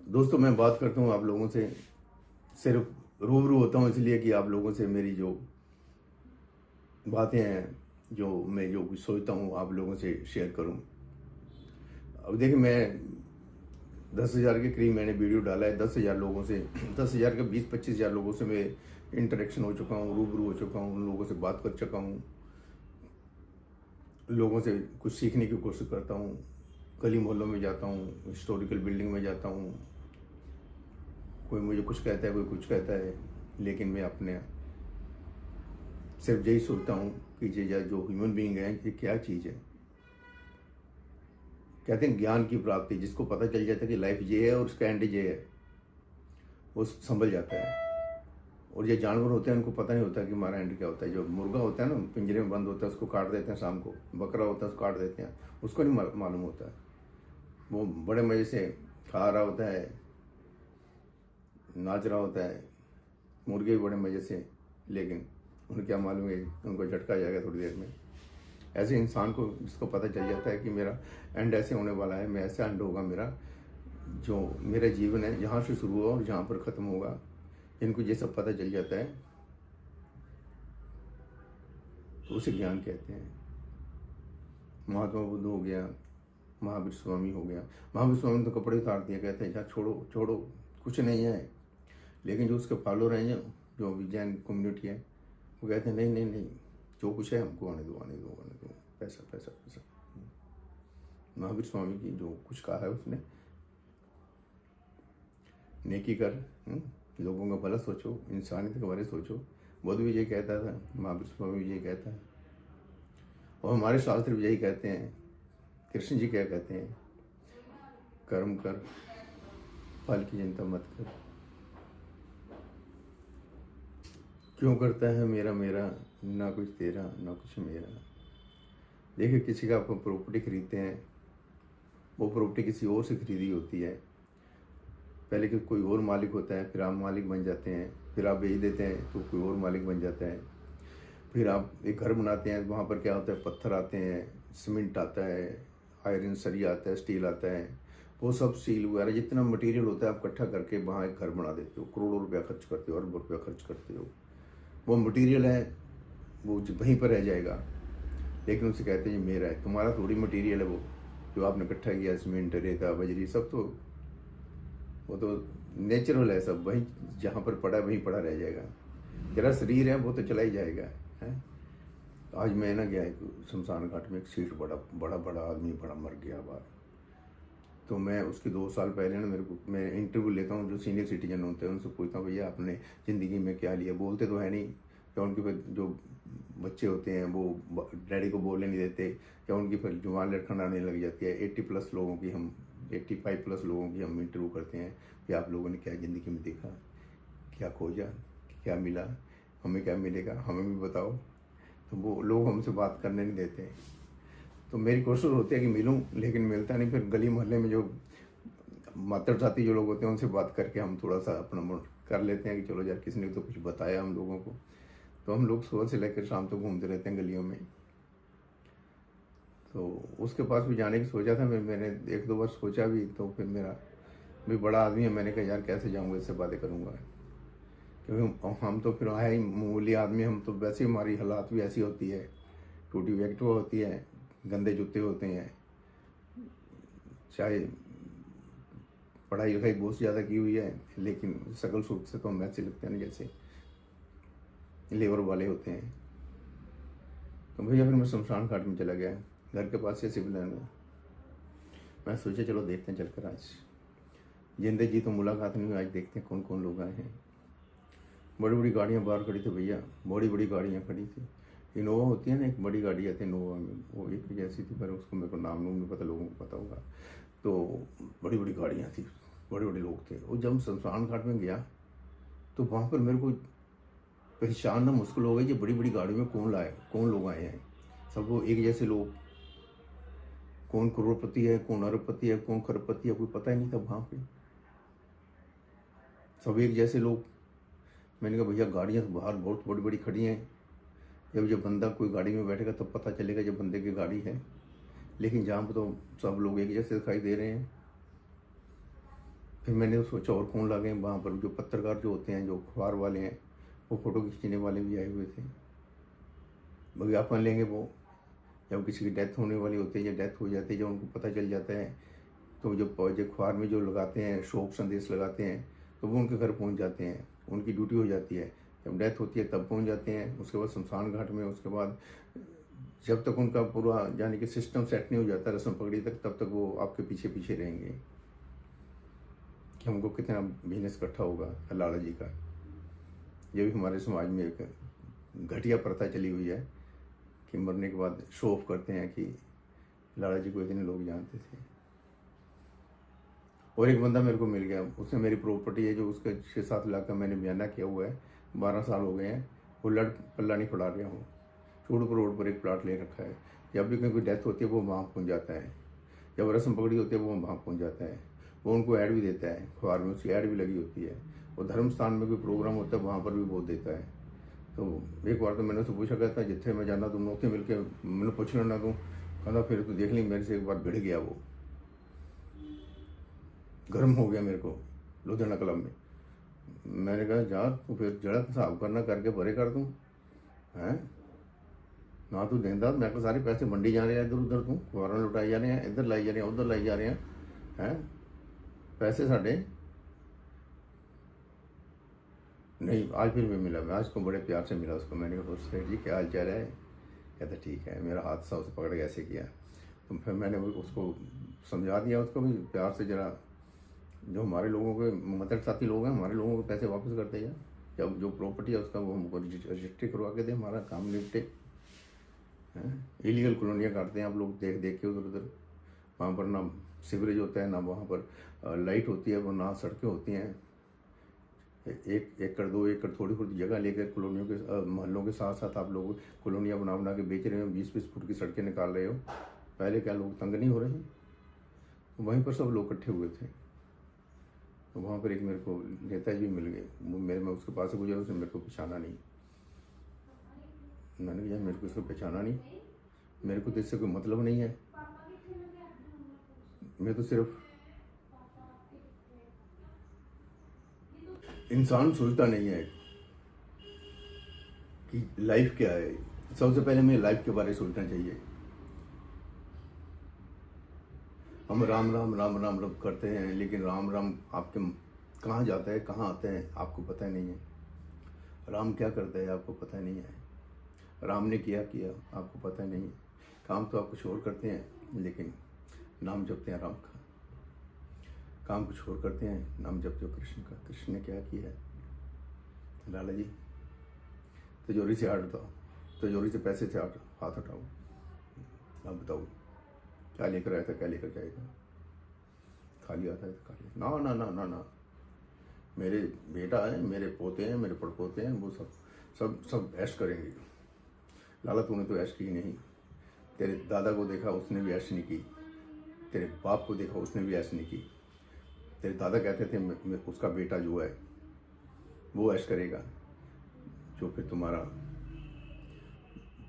दोस्तों, मैं बात करता हूँ आप लोगों से, सिर्फ रूबरू होता हूँ इसलिए कि आप लोगों से मेरी जो बातें हैं, जो कुछ सोचता हूँ आप लोगों से शेयर करूँ। अब देखिए, मैं 10,000 के करीब मैंने वीडियो डाला है। 10,000 लोगों से 10,000 के 20-25,000 लोगों से मैं इंटरेक्शन हो चुका हूँ, रूबरू हो चुका हूँ, उन लोगों से बात कर चुका हूँ, लोगों से कुछ सीखने की कोशिश करता हूँ। गली मोहल्लों में जाता हूँ, हिस्टोरिकल बिल्डिंग में जाता हूँ, कोई मुझे कुछ कहता है, कोई कुछ कहता है, लेकिन मैं अपने सिर्फ यही सोचता हूँ कि ये जो ह्यूमन बीइंग है, ये क्या चीज़ है। कहते हैं ज्ञान की प्राप्ति, जिसको पता चल जाता है कि लाइफ ये है और उसका एंड ये है, वो संभल जाता है। और ये जानवर होते हैं, उनको पता नहीं होता कि हमारा एंड क्या होता है। जो मुर्गा होता है ना, पिंजरे में बंद होता है, उसको काट देते हैं शाम को। बकरा होता है, उसको काट देते हैं, उसको नहीं मालूम होता है। वो बड़े मज़े से खा रहा होता है, नाच रहा होता है, मुर्गे भी बड़े मज़े से, लेकिन उन्हें क्या मालूम है उनको झटका जाएगा थोड़ी देर में। ऐसे इंसान को, जिसको पता चल जाता है कि मेरा एंड ऐसे होने वाला है, मैं ऐसा एंड होगा मेरा, जो मेरा जीवन है जहाँ से शुरू हुआ और जहाँ पर ख़त्म होगा, इनको ये सब पता चल जाता है, तो उसे ज्ञान कहते हैं। महात्मा बुद्ध हो गया, महावीर स्वामी हो गया। महावीर स्वामी ने तो कपड़े उतार दिए, कहते हैं जहाँ छोड़ो छोड़ो, कुछ नहीं है। लेकिन जो उसके फॉलोअर हैं, जो विज्ञान कम्युनिटी है, वो कहते हैं नहीं नहीं नहीं, जो कुछ है हमको आने दो, आने दो, आने दो, पैसा पैसा पैसा। महावीर स्वामी की जो कुछ कहा है उसने, नेकी कर, लोगों का भला सोचो, इंसानियत के बारे में सोचो। बुद्ध भी यही कहता था, महावीर स्वामी भी यही कहता है, और हमारे शास्त्र भी यही कहते हैं। कृष्ण जी क्या कहते हैं, कर्म कर, फल की चिंता मत कर। क्यों करता है मेरा मेरा, ना कुछ तेरा ना कुछ मेरा। देखिए, किसी का आप प्रॉपर्टी खरीदते हैं, वो प्रॉपर्टी किसी और से खरीदी होती है। पहले कि कोई और मालिक होता है, फिर आप मालिक बन जाते हैं, फिर आप बेच देते हैं तो कोई और मालिक बन जाता है। फिर आप एक घर बनाते हैं, वहाँ पर क्या होता है, पत्थर आते हैं, सीमेंट आता है, आयरन सरिया आता है, स्टील आता है, वो सब स्टील वगैरह जितना मटेरियल होता है आप इकट्ठा करके वहाँ एक घर बना देते हो। करोड़ों रुपया खर्च करते हो, अरबों रुपया खर्च करते हो। वो मटेरियल है, वो वहीं पर रह जाएगा, लेकिन उसे कहते हैं ये मेरा है। तुम्हारा थोड़ी मटेरियल है वो, जो आपने इकट्ठा किया, सीमेंट, रेता, बजरी, सब तो वो तो नेचुरल है, सब वहीं जहाँ पर पड़ा है वहीं पड़ा रह जाएगा। तेरा शरीर है वो तो चला ही जाएगा है। आज मैं ना गया एक शमशान घाट में, एक सीट बड़ा बड़ा बड़ा आदमी बड़ा मर गया बाहर। तो मैं उसके 2 साल पहले ना, मैं इंटरव्यू लेता हूँ, जो सीनियर सिटीजन होते हैं उनसे पूछता हूँ, भैया आपने ज़िंदगी में क्या लिया। बोलते तो है नहीं, या उनके फिर जो बच्चे होते हैं वो डैडी को बोलने नहीं देते, या उनकी फिर जुबान लड़खड़ाने लग जाती है। 80+ लोगों की हम 85+ लोगों की हम इंटरव्यू करते हैं कि आप लोगों ने क्या ज़िंदगी में देखा, क्या खोजा, क्या मिला, हमें क्या मिलेगा, हमें भी बताओ। तो वो लोग हमसे बात करने नहीं देते। तो मेरी कोशिश होती है कि मिलूं, लेकिन मिलता नहीं। फिर गली मोहल्ले में जो मातर जाति जो लोग होते हैं, उनसे बात करके हम थोड़ा सा अपना मन कर लेते हैं कि चलो यार, किसी ने तो कुछ बताया हम लोगों को। तो हम लोग सुबह से लेकर शाम तक घूमते रहते हैं गलियों में। तो उसके पास भी जाने की सोचा था मैंने 1-2 बार सोचा भी, तो फिर मेरा भी बड़ा आदमी है, मैंने कहा यार कैसे जाऊँगा, इससे बातें करूँगा। क्योंकि हम तो फिर है ही मामूली आदमी, हम तो वैसे ही हमारी हालात भी ऐसी होती है, टूटी हुई एक्टिवा होती है, गंदे जूते होते हैं, चाहे पढ़ाई लिखाई बहुत ज़्यादा की हुई है, लेकिन शकल सूरत से तो हम ऐसे लगते हैं ना जैसे लेबर वाले होते हैं। तो भैया फिर मैं शमशान घाट में चला गया, घर के पास से सिविल लाइन में। मैं सोचा चलो देखते हैं चलकर, आज जिंदे जी तो मुलाकात नहीं हुई, आज देखते हैं कौन कौन लोग आए हैं। बड़ी बड़ी गाड़ियाँ बाहर खड़ी थी भैया, बड़ी बड़ी गाड़ियाँ खड़ी थी। इनोवा होती है ना, एक बड़ी गाड़ी आती है इनोवा में, वो एक जैसी थी, पर उसको मेरे को नाम नहीं पता, लोगों को पता होगा। तो बड़ी बड़ी गाड़ियाँ थी, बड़े बड़े लोग थे। और जब शमशान घाट में गया तो वहाँ पर मेरे को पहचानना मुश्किल हो गई, ये बड़ी बड़ी गाड़ियों में कौन लोग आए हैं। सब वो एक जैसे लोग, कौन करोड़पति है, कौन अरबपति है, कौन खरबपति है, कोई पता ही नहीं था वहाँ पे। सब एक जैसे लोग। मैंने कहा भैया गाड़ियाँ तो बाहर बहुत बड़ी बड़ी खड़ी हैं, जब बंदा कोई गाड़ी में बैठेगा तब पता चलेगा जब बंदे की गाड़ी है। लेकिन जहाँ पर तो सब लोग एक जैसे दिखाई दे रहे हैं। फिर मैंने सोचा और कौन लगे वहाँ पर, जो पत्रकार जो होते हैं, जो अखबार वाले हैं, वो फ़ोटो खींचने वाले भी आए हुए थे। विज्ञापन लेंगे वो, जब किसी की डेथ होने वाली होती है या डेथ हो जाती है, जब उनको पता चल जाता है, तो जो अखबार में जो लगाते हैं, शोक संदेश लगाते हैं, तो वो उनके घर पहुंच जाते हैं। उनकी ड्यूटी हो जाती है, जब डेथ होती है तब पहुंच जाते हैं। उसके बाद शमशान घाट में, उसके बाद जब तक उनका पूरा यानी कि सिस्टम सेट नहीं हो जाता रस्म पगड़ी तक, तब तक वो आपके पीछे पीछे रहेंगे कि हमको कितना बिजनेस इकट्ठा होगा लाला जी का। ये भी हमारे समाज में एक घटिया प्रथा चली हुई है कि मरने के बाद शो ऑफ करते हैं कि लाला जी को इतने लोग जानते थे। और एक बंदा मेरे को मिल गया, उसने मेरी प्रॉपर्टी है जो उसके 6-7 लाख का मैंने बयाना किया हुआ है, 12 साल हो गए हैं, वो लड़ पल्ला नहीं पड़ा रहा हूँ। चूड़पुर रोड पर एक प्लाट ले रखा है, जब भी कोई डेथ होती है वो वहाँ पहुँच जाता है, जब रस्म पकड़ी होती है वो वहाँ पहुँच जाता है। वो उनको ऐड भी देता है, अखबार में उसकी ऐड भी लगी होती है। और धर्म स्थान में कोई प्रोग्राम होता है वहाँ पर भी वो देता है। तो एक बार तो मैंने उससे पूछा, कहता जिथे मैं जाना तुम उत्थे मिल के मैंने पूछ लेना तू, कहता फिर तो देख ली मेरे से एक बार भिड़ गया, वो गर्म हो गया मेरे को लुधियाना क्लब में। मैंने कहा जा तू फिर जड़ा हिसाब करना करके भरे कर तू हैं ना, तू देंदा। मैं तो सारे पैसे मंडी जा रहे हैं, इधर उधर तू अखबारां लुटाई जा रहे हैं, इधर लाई जा रहे हैं, उधर लाई जा रहे हैं पैसे साढ़े नहीं। आज फिर मैं मिला, मैं आज को बड़े प्यार से मिला उसको। मैंने कहा सेठ जी क्या हाल चाल है? कहता ठीक है। मेरा हाथ सा उसे पकड़ के ऐसे किया, तो फिर मैंने उसको समझा दिया, उसको भी प्यार से, जरा जो हमारे लोगों के मदद साथी लोग हैं, हमारे लोगों को पैसे वापस करते हैं, जब जो प्रॉपर्टी है उसका वो हमको रजिस्ट्री करवा के दे, हमारा काम निपटे। इलीगल कॉलोनियाँ काटते हैं आप लोग, देख देख के उधर उधर। वहाँ पर ना सीवरेज होता है, ना वहाँ पर लाइट होती है, वो ना सड़कें होती हैं। 1 एकड़ 2 एकड़ थोड़ी थोड़ी जगह लेकर कॉलोनियों के मोहल्लों के साथ साथ आप लोग कॉलोनियाँ बना बना के बेच रहे हो, 20-20 फुट की सड़कें निकाल रहे हो। पहले क्या लोग तंग नहीं हो रहे हैं? तो वहीं पर सब लोग इकट्ठे हुए थे। तो वहाँ पर एक मेरे को नेताजी भी मिल गए, वो मैं उसके पास से गुजरा, उसने मेरे को पहचाना नहीं। मैंने कहा मेरे को इसको पहचाना नहीं, मेरे को तो इससे कोई मतलब नहीं है, मैं तो सिर्फ इंसान सोचता नहीं है कि लाइफ क्या है। सबसे पहले हमें लाइफ के बारे में सोचना चाहिए। हम राम राम राम राम राम करते हैं, लेकिन राम राम आपके कहाँ जाता है, कहाँ आता है, आपको पता नहीं है। राम क्या करता है आपको पता नहीं है, राम ने किया आपको पता नहीं है। काम तो आप कुछ और करते हैं, लेकिन नाम जपते हैं राम का। काम कुछ और करते हैं, नाम जपते हो कृष्ण का। कृष्ण ने क्या किया है? लाला जी तिजोरी से हाथ उठाओ, तिजोरी से पैसे से हाथ हटाओ, आप बताओ क्या लेकर आया था, क्या लेकर जाएगा? खाली आता है तो खाली। ना ना ना ना ना, मेरे बेटा है, मेरे पोते हैं, मेरे पड़पोते हैं, वो सब सब सब ऐश करेंगे। लाला तूने तो ऐश की नहीं, तेरे दादा को देखा उसने भी ऐश नहीं की, तेरे बाप को देखा उसने भी ऐश नहीं की। तेरे दादा कहते थे उसका बेटा जो है वो ऐश करेगा, जो फिर तुम्हारा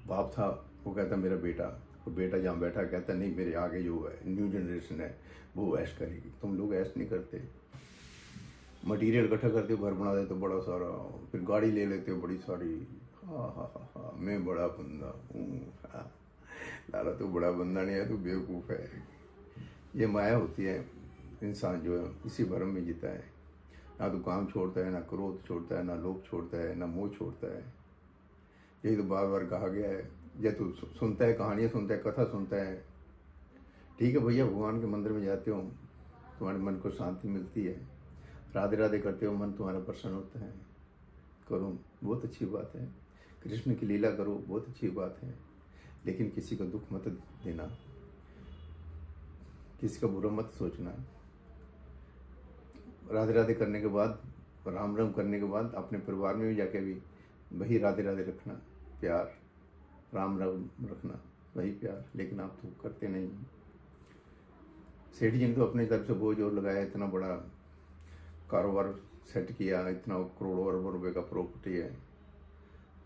बाप था वो कहता मेरा बेटा, वो बेटा जहाँ बैठा कहता नहीं मेरे आगे जो है न्यू जनरेशन है वो ऐश करेगी। तुम लोग ऐश नहीं करते, मटेरियल इकट्ठा करते हो, घर बना देते हो बड़ा सारा, फिर गाड़ी ले लेते हो बड़ी सारी। हाँ हाँ हाँ हाँ, मैं बड़ा बंदा हूँ। लाला तो बड़ा बंदा नहीं है, तो बेवकूफ़ है। ये माया होती है, इंसान जो है इसी भरम में जीता है। ना तो काम छोड़ता है, ना क्रोध छोड़ता है, ना लोभ छोड़ता है, ना मोह छोड़ता है। यही तो बार बार कहा गया है। या तो सुनता है, कहानियाँ सुनता है, कथा सुनता है, ठीक है भैया, भगवान के मंदिर में जाते हो, तुम्हारे मन को शांति मिलती है, राधे राधे करते हो, मन तुम्हारा प्रसन्न होता है, करो, बहुत अच्छी बात है। कृष्ण की लीला करो, बहुत अच्छी बात है, लेकिन किसी को दुख मत देना, किसी का बुरा मत सोचना। राधे राधे करने के बाद, राम राम करने के बाद अपने परिवार में भी जाके भी वही राधे राधे रखना, प्यार, राम राम रखना, वही प्यार। लेकिन आप तो करते नहीं। सेठ जी ने तो अपने तरफ से बहुत जोर लगाया, इतना बड़ा कारोबार सेट किया, इतना करोड़ों अरबों रुपए का प्रॉपर्टी है,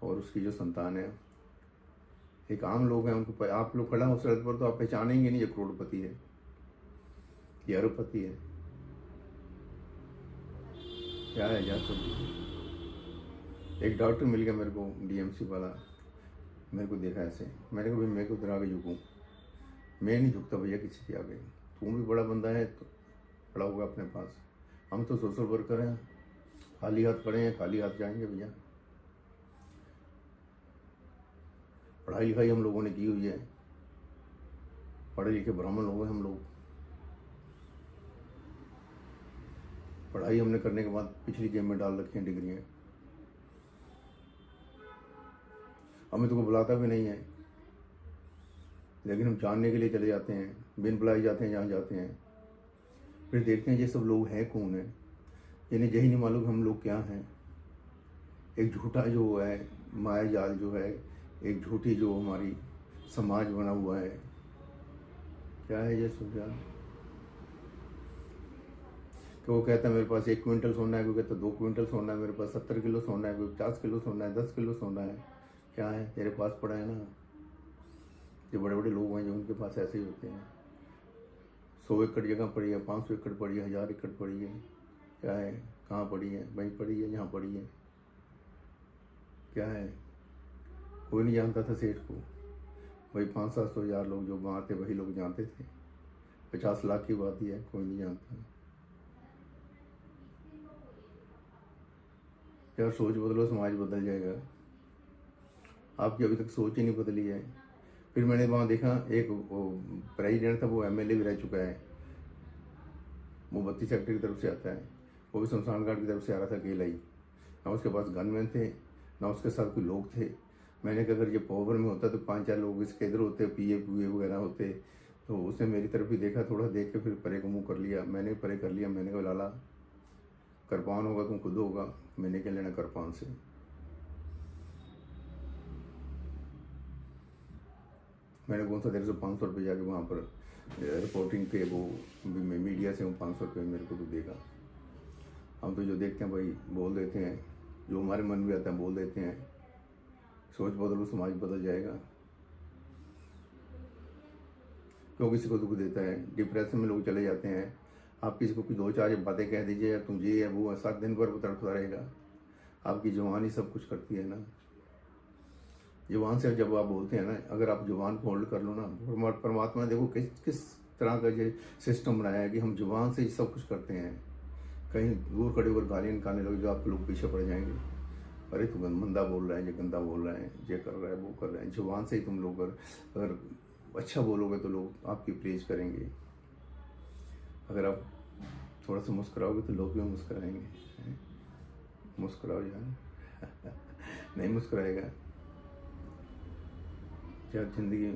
और उसकी जो संतान है एक आम लोग हैं, उनको आप लोग खड़ा हो सड़क पर तो आप पहचानेंगे नहीं ये करोड़पति है, ये अरबपति है। क्या है यार सब। एक डॉक्टर मिल गया मेरे को, डीएमसी वाला। मेरे को देखा ऐसे, मैंने कहा भाई मैं को आगे झुकूँ? मैं नहीं झुकता भैया किसी के आगे। तू भी बड़ा बंदा है तो खड़ा होगा अपने पास। हम तो सोशल वर्कर हैं, खाली हाथ पड़े हैं, खाली हाथ जाएंगे भैया। पढ़ाई लिखाई हम लोगों ने की हुई है, पढ़े लिखे ब्राह्मण लोग हैं हम लोग। पढ़ाई हमने करने के बाद पिछली जेब में डाल रखी हैं डिग्रियाँ। हमें तो कोई बुलाता भी नहीं है, लेकिन हम जानने के लिए चले जाते हैं, बिन बुलाए जाते हैं जहाँ जाते हैं। फिर देखते हैं ये सब लोग हैं कौन है, इन्हें यही नहीं मालूम हम लोग क्या हैं। एक झूठा जो है माया जाल जो है, एक झूठी जो हमारी समाज बना हुआ है, क्या है ये सब यार। तो वो कहता है मेरे पास 1 क्विंटल सोना है, कोई कहता है 2 क्विंटल सोना है, मेरे पास 70 किलो सोना है, कोई 50 किलो सोना है, 10 किलो सोना है। क्या है तेरे पास पड़ा है ना। जो बड़े बड़े लोग हैं जो उनके पास ऐसे ही होते हैं। 100 एकड़ जगह पड़ी है, 500 एकड़ पड़ी है, 1000 एकड़ पड़ी है। क्या है, कहाँ पड़ी है, वहीं पड़ी है जहाँ पड़ी है। क्या है, कोई नहीं जानता था सेठ को। वही 500-700 लोग जो वहाँ थे वही लोग जानते थे। 50 लाख की बात ही है, कोई नहीं जानता। यार सोच बदलो, समाज बदल जाएगा। आपकी अभी तक सोच ही नहीं बदली है। फिर मैंने वहाँ देखा एक वो प्रेसिडेंट था, वो एमएलए भी रह चुका है। वो 32 सेक्टर की तरफ से आता है। वो भी शमशान घाट की तरफ से आ रहा था अकेला ही। ना उसके पास गनमैन थे, ना उसके साथ कोई लोग थे। मैंने कहा अगर ये पावर में होता तो 5-4 लोग इसके इधर होते, पीए पुए वगैरह होते। तो उसने मेरी तरफ ही देखा, थोड़ा देख के फिर परे को मुँह कर लिया। मैंने परे कर लिया। मैंने कहा लाला कृपान होगा तुम खुद होगा, मैंने क्या लेना कृपान से। मैंने कौन सा देर से 500 रुपये जाके वहाँ पर रिपोर्टिंग पे वो मीडिया से 500 रुपये मेरे को तो देगा। हम तो जो देखते हैं भाई बोल देते हैं, जो हमारे मन में आता है बोल देते हैं। सोच बदलो, समाज बदल जाएगा। क्यों किसी को दुख देता है, डिप्रेशन में लोग चले जाते हैं। आप किसी को कुछ 2-4 बातें कह दीजिए, तुम ये है वो है, 7 दिन भर तड़पता रहेगा। आपकी जुबान ही सब कुछ करती है ना। जुबान से जब आप बोलते हैं ना, अगर आप जुबान को होल्ड कर लो ना, परमात्मा ने देखो किस किस तरह का ये सिस्टम बनाया है कि हम जुबान से ही सब कुछ करते हैं। कहीं दूर खड़े होकर गालियाँ निकालने लगे जो आपके लोग पीछे पड़ जाएंगे। अरे तुम मंदा बोल रहे हैं, ये गंदा बोल रहे हैं, ये कर रहा है, वो कर रहे हैं। जुबान से ही तुम लोग अगर अच्छा बोलोगे तो लोग आपकी प्रेज करेंगे। अगर आप थोड़ा सा मुस्कुराओगे तो लोग भी मुस्कुराएंगे। मुस्कुराओ यार। नहीं मुस्कुराएगा यार। ज़िंदगी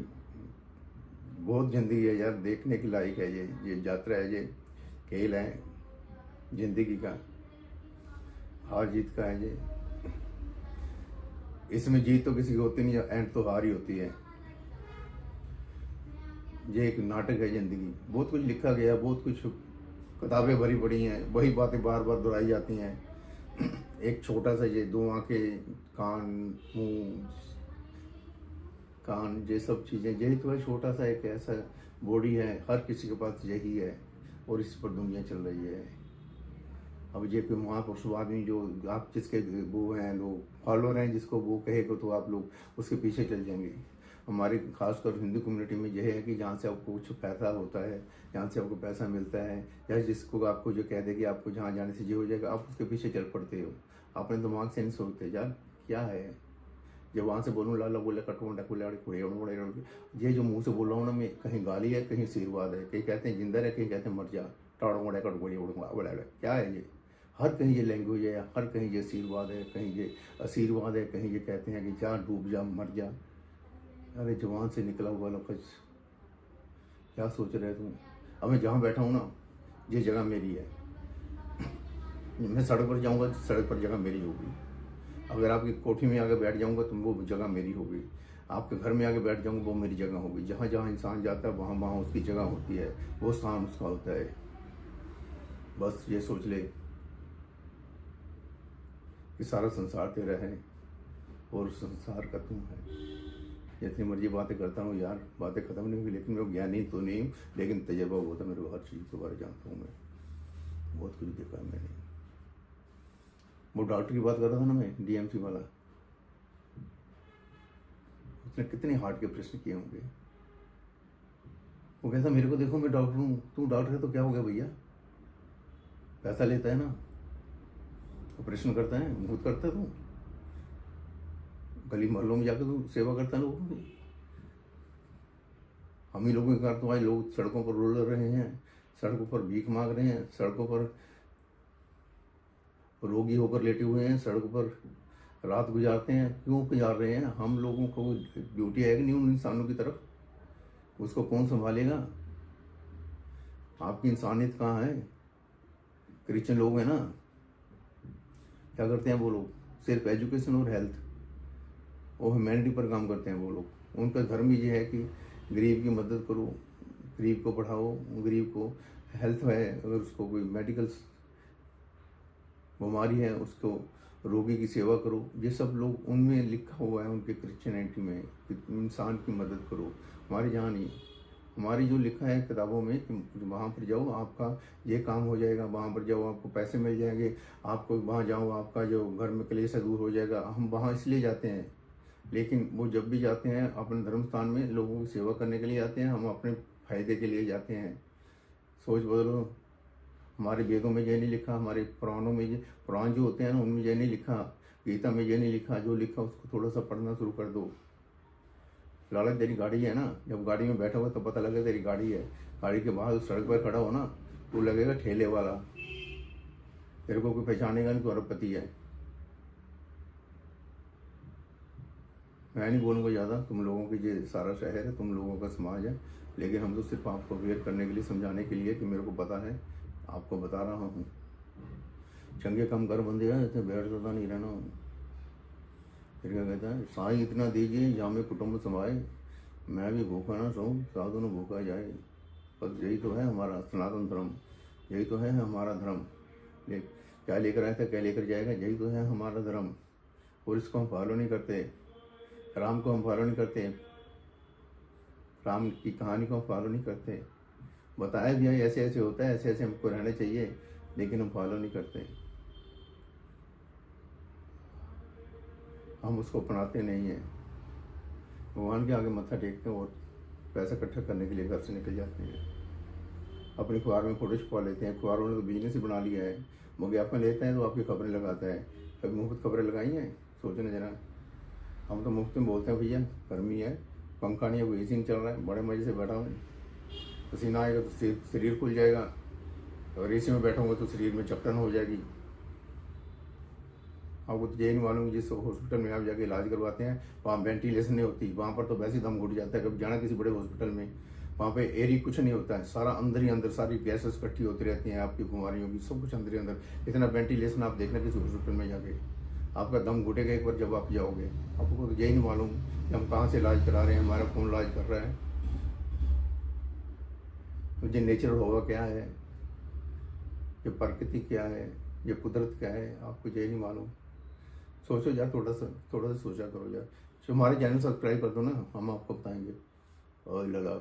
बहुत ज़िंदगी है यार, देखने की लायक है। ये यात्रा है, ये खेल है ज़िंदगी का, हार जीत का है ये। इसमें जीत तो किसी की होती नहीं है, एंड तो हार ही होती है। ये एक नाटक है ज़िंदगी। बहुत कुछ लिखा गया, बहुत कुछ किताबें भरी पड़ी हैं, वही बातें बार बार दोहराई जाती हैं। एक छोटा सा ये 2 आंखें, कान, मुंह, कान, ये सब चीज़ें, यही तो है। छोटा सा एक ऐसा बॉडी है, हर किसी के पास यही है, और इस पर दुनिया चल रही है। अब ये कोई महापुरुष आदमी जो आप जिसके वो हैं, लोग फॉलोअर हैं, जिसको वो कहेगा तो आप लोग उसके पीछे चल जाएंगे। हमारी खासकर हिंदू कम्युनिटी में यह है कि जहाँ से आपको कुछ पैसा होता है, जहाँ से आपको पैसा मिलता है, या जिसको आपको जो कह दे कि आपको जहाँ जाने से ये हो जाएगा, आप उसके पीछे चल पड़ते हो। अपने दिमाग से नहीं सोचते यार क्या है। जब वहाँ से बोलूँ लाला बोले कटोंडा कुड़े, ये जो मुँह से बोल रहा हूँ ना मैं, कहीं गाली है, कहीं आशीर्वाद है, कहीं कहते हैं जिंदा है, कहीं कहते हैं मर जा, टाड़ोड़ा कटोड़े उड़ूंगा। क्या है ये, हर कहीं ये लैंग्वेज है, हर कहीं ये आशीर्वाद है, कहीं ये आशीर्वाद है, कहीं ये कहते हैं कि जा डूब जा मर जा। अरे जवान से निकला हुआ लफ्ज, क्या सोच रहे तुम। अब मैं जहाँ बैठा हूँ ना, ये जगह मेरी है। मैं सड़क पर जाऊँगा तो सड़क पर जगह मेरी होगी। अगर आपकी कोठी में आके बैठ जाऊँगा तो वो जगह मेरी होगी। आपके घर में आके बैठ जाऊँगा वो मेरी जगह होगी। जहाँ जहाँ इंसान जाता है वहाँ वहाँ उसकी जगह होती है, वो स्थान उसका होता है। बस ये सोच ले कि सारा संसार तेरा है और संसार का तुम है। जितनी मर्जी बातें करता हूँ यार, बातें ख़त्म नहीं हुई, लेकिन मैं ज्ञानी तो नहीं हूँ, लेकिन तजर्बा होता है मेरे को, हर चीज़ के बारे में जानता हूँ मैं, बहुत कुछ देखा है मैंने। वो डॉक्टर की बात कर रहा था ना मैं, डीएमसी वाला, उसने कितने हार्ट के प्रश्न किए होंगे। वो कहता मेरे को देखो मैं डॉक्टर हूँ, तू डॉक्टर है तो क्या हो गया भैया, पैसा लेता है ना, ऑपरेशन करता है, मुफ्त करता है तू, गली मोहल्लों में जाकर तू सेवा करता है लोगों की। हम ही लोगों के कारण तो आज लोग सड़कों पर रोल रहे हैं, सड़कों पर भीख मांग रहे हैं, सड़कों पर रोगी होकर लेटे हुए हैं, सड़कों पर रात गुजारते हैं। क्यों गुजार रहे हैं? हम लोगों को ड्यूटी आएगी नहीं उन इंसानों की तरफ, उसको कौन संभालेगा? आपकी इंसानियत कहाँ है? क्रिश्चियन लोग हैं ना, क्या करते हैं वो लोग? सिर्फ एजुकेशन और हेल्थ और ह्यूमैनिटी पर काम करते हैं वो लोग। उनका धर्म ही ये है कि गरीब की मदद करो, गरीब को पढ़ाओ, गरीब को हेल्थ है, अगर उसको कोई मेडिकल बीमारी है उसको रोगी की सेवा करो। ये सब लोग उनमें लिखा हुआ है, उनके क्रिश्चियनिटी में, कि इंसान की मदद करो। हमारे यहाँ नहीं, हमारी जो लिखा है किताबों में कि वहाँ पर जाओ आपका ये काम हो जाएगा, वहाँ पर जाओ आपको पैसे मिल जाएंगे, आपको वहाँ जाओ आपका जो घर में क्लेश है दूर हो जाएगा। हम वहाँ इसलिए जाते हैं, लेकिन वो जब भी जाते हैं अपने धर्म स्थान में लोगों की सेवा करने के लिए जाते हैं, हम अपने फायदे के लिए जाते हैं। सोच बदलो। हमारे वेदों में ये नहीं लिखा, हमारे पुराणों में ये पुराण जो होते हैं ना उनमें ये नहीं लिखा, गीता में ये नहीं लिखा। जो लिखा उसको थोड़ा सा पढ़ना शुरू कर दो। लालच तेरी गाड़ी है ना, जब गाड़ी में बैठा हुआ तो पता लगेगा तेरी गाड़ी है। गाड़ी के बाहर सड़क पर खड़ा हो ना तो लगेगा ठेले वाला, तेरे को कोई पहचानेगा नहीं, तो अरबपति है। मैं नहीं बोलूँगा ज़्यादा, तुम लोगों की ये सारा शहर है, तुम लोगों का समाज है, लेकिन हम तो सिर्फ आपको अवेयर करने के लिए, समझाने के लिए कि मेरे को पता है, आपको बता रहा हूँ। चंगे कम कर बंदे हैं, इतने बैठ जाता नहीं रहना। फिर क्या कहता है, साई इतना दीजिए जहाँ में कुटुंब समाए, मैं भी भूखा ना सोऊं, साधु न भूखा जाए। बस यही तो है हमारा सनातन धर्म, यही तो है हमारा धर्म। ले क्या लेकर आया था, क्या लेकर जाएगा, यही तो है हमारा धर्म। और इसको हम फॉलो नहीं करते, राम को हम फॉलो नहीं करते, राम की कहानी को हम फॉलो नहीं करते। बताया भी है ऐसे ऐसे होता है, ऐसे ऐसे हमको रहना चाहिए, लेकिन हम फॉलो नहीं करते, हम उसको अपनाते नहीं हैं। भगवान के आगे मत्था टेकते हैं और पैसा इकट्ठा करने के लिए घर से निकल जाते हैं। अपने अखबार में फोटो छुपा लेते हैं, अखबारों ने तो बिजनेस ही बना लिया है। विज्ञापन लेता है तो आपकी खबरें लगाता है। कभी मुफ्त खबरें लगाई हैं? सोचना जरा। हम तो मुफ्त में बोलते हैं भैया गर्मी है, पंखा नहीं है, कोई एसी नहीं चल रहा है, बड़े मज़े से बैठा हूँ, पसीना आएगा तो शरीर खुल जाएगा, अगर एसी में बैठा तो शरीर में चपटन हो जाएगी। आपको तो यही नहीं मालूम, जिस हॉस्पिटल में आप जाके इलाज करवाते हैं वहाँ वेंटिलेशन नहीं होती, वहाँ पर तो वैसे ही दम घुट जाता है। कभी जाना किसी बड़े हॉस्पिटल में, वहाँ पे एयर ही कुछ नहीं होता है, सारा अंदर ही अंदर सारी गैसेस इकट्ठी होती रहती हैं, आपकी बीमारियों की सब कुछ अंदर ही अंदर। इतना वेंटिलेशन आप देखना किसी हॉस्पिटल में जाके, आपका दम घुटेगा एक बार जब आप जाओगे। आपको तो यही नहीं मालूम कि हम कहाँ से इलाज करा रहे हैं, हमारा कौन इलाज कर रहा है। तो ये नेचुरल होगा क्या है, ये प्रकृति क्या है, ये कुदरत क्या है, आपको यही नहीं मालूम। सोचो यार, थोड़ा सा सोचा करो यार। जो हमारे चैनल सब्सक्राइब कर दो ना, हम आपको बताएंगे। और लगा